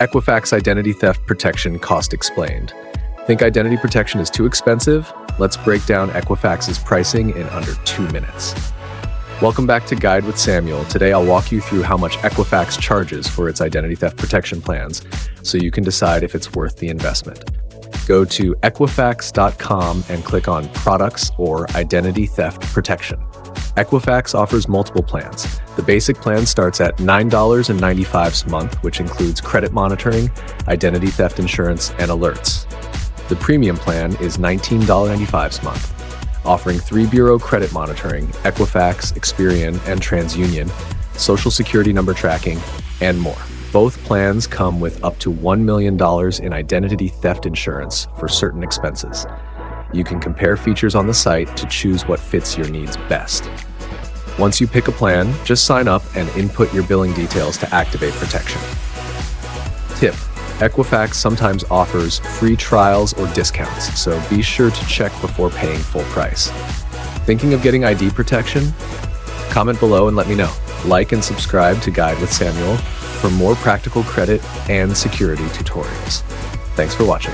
Equifax Identity Theft Protection Cost Explained. Think identity protection is too expensive? Let's break down Equifax's pricing in under 2 minutes. Welcome back to Guide with Samuel. Today I'll walk you through how much Equifax charges for its identity theft protection plans so you can decide if it's worth the investment. Go to Equifax.com and click on Products or Identity Theft Protection. Equifax offers multiple plans. The basic plan starts at $9.95 a month, which includes credit monitoring, identity theft insurance, and alerts. The premium plan is $19.95 a month, offering 3-bureau credit monitoring, Equifax, Experian, and TransUnion, social security number tracking, and more. Both plans come with up to $1 million in identity theft insurance for certain expenses. You can compare features on the site to choose what fits your needs best. Once you pick a plan, just sign up and input your billing details to activate protection. Tip: Equifax sometimes offers free trials or discounts, so be sure to check before paying full price. Thinking of getting ID protection? Comment below and let me know. Like and subscribe to Guide with Samuel for more practical credit and security tutorials. Thanks for watching.